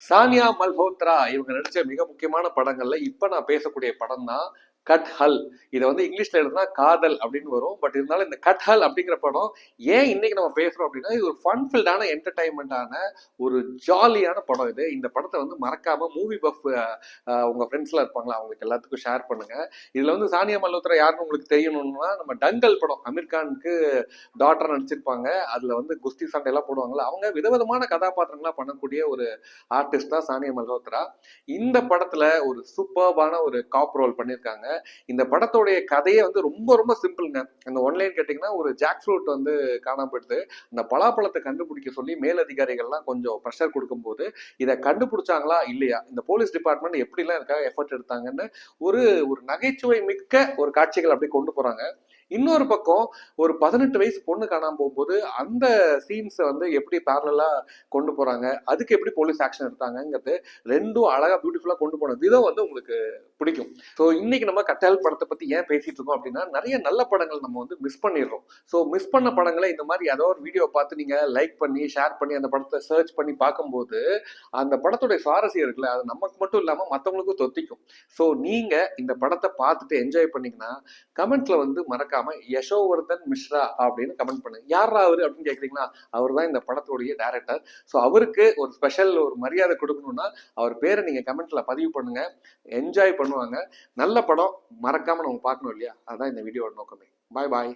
சானியா மல்ஹோத்ரா இவங்க நடிச்ச மிக முக்கியமான படங்கள்ல இப்ப நான் பேசக்கூடிய படம் தான் கட் ஹல். இதை வந்து இங்கிலீஷ்ல எழுதுனா காதல் அப்படின்னு வரும். பட் இருந்தாலும் இந்த கட் ஹல் அப்படிங்கிற படம் ஏன் இன்னைக்கு நம்ம பேசுறோம் அப்படின்னா, இது ஒரு ஃபன்ஃபில்டான என்டர்டைன்மெண்டான ஒரு ஜாலியான படம். இந்த படத்தை வந்து மறக்காம மூவி பஃப் உங்க ஃப்ரெண்ட்ஸ்லாம் இருப்பாங்களா, அவங்களுக்கு எல்லாத்துக்கும் ஷேர் பண்ணுங்க. இதுல வந்து சானியா மல்ஹோத்ரா யாருன்னு உங்களுக்கு தெரியணும்னா, நம்ம டங்கல் படம் அமீர் கானுக்கு டாட்டர் நடிச்சிருப்பாங்க. அதுல வந்து குஸ்தி சண்டை எல்லாம் போடுவாங்கல்ல, அவங்க விதவிதமான கதாபாத்திரங்களா பண்ணக்கூடிய ஒரு ஆர்டிஸ்ட் தான் சானியா மல்ஹோத்ரா. இந்த படத்துல ஒரு சூப்பர்பான ஒரு காப் ரோல் பண்ணியிருக்காங்க. இந்த படத்தோடைய கதையே வந்து ரொம்ப ரொம்ப சிம்பிள்ங்க. அந்த ஒன்லைன் கேட்டிங்கன்னா, ஒரு ஜாக் ஃப்ரூட் வந்து காணாம போயிடுது. அந்த பலாப்பழத்தை கண்டுபிடிக்க சொல்லி மேலதிகாரிகள்லாம் கொஞ்சம் ப்ரெஷர் கொடுக்கும்போது, இதை கண்டுபிடிச்சாங்களா இல்லையா, இந்த போலீஸ் டிபார்ட்மெண்ட் எப்படிலாம் இதுக்காக எஃபர்ட் எடுத்தாங்கன்னு ஒரு ஒரு நகைச்சுவை மிக்க ஒரு காட்சிகள் அப்படி கொண்டு போறாங்க. இன்னொரு பக்கம் ஒரு 18 வயசு பொண்ணு காணாம போகும்போது அந்த சீன்ஸை வந்து எப்படி பேரலா கொண்டு போறாங்க, அதுக்கு எப்படி போலீஸ் ஆக்ஷன் எடுத்தாங்கிறது ரெண்டும் அழகா பியூட்டிஃபுல்லா கொண்டு போன விதம் வந்து உங்களுக்கு பிடிக்கும். ஸோ இன்னைக்கு நம்ம கட்டால் படத்தை பத்தி ஏன் பேசிட்டு இருக்கோம் அப்படின்னா, நிறைய நல்ல படங்கள் நம்ம வந்து மிஸ் பண்ணிடுறோம். ஸோ மிஸ் பண்ண படங்களை இந்த மாதிரி ஏதோ ஒரு வீடியோ பார்த்து நீங்க லைக் பண்ணி ஷேர் பண்ணி அந்த படத்தை சர்ச் பண்ணி பார்க்கும்போது அந்த படத்துடைய சுவாரஸ்யம் இருக்குல்ல, அது நமக்கு மட்டும் இல்லாம மற்றவங்களுக்கும் தொத்திக்கும். ஸோ நீங்க இந்த படத்தை பார்த்துட்டு என்ஜாய் பண்ணீங்கன்னா கமெண்ட்ல வந்து மறக்காம யசோவர்தன் மிஸ்ரா அப்படின்னு கமெண்ட் பண்ணுங்க. யாரா அவரு அப்படின்னு கேக்குறீங்களா, அவர் தான் இந்த படத்துடைய டைரக்டர். ஸோ அவருக்கு ஒரு ஸ்பெஷல் ஒரு மரியாதை கொடுக்கணும்னா அவர் பேரை நீங்க கமெண்ட்ல பதிவு பண்ணுங்க. என்ஜாய் பண்ணுவாங்க. நல்ல படம் மறக்காம நம்ம பார்க்கணும் இல்லையா, அதுதான் இந்த வீடியோட நோக்கமே. பாய் பாய்.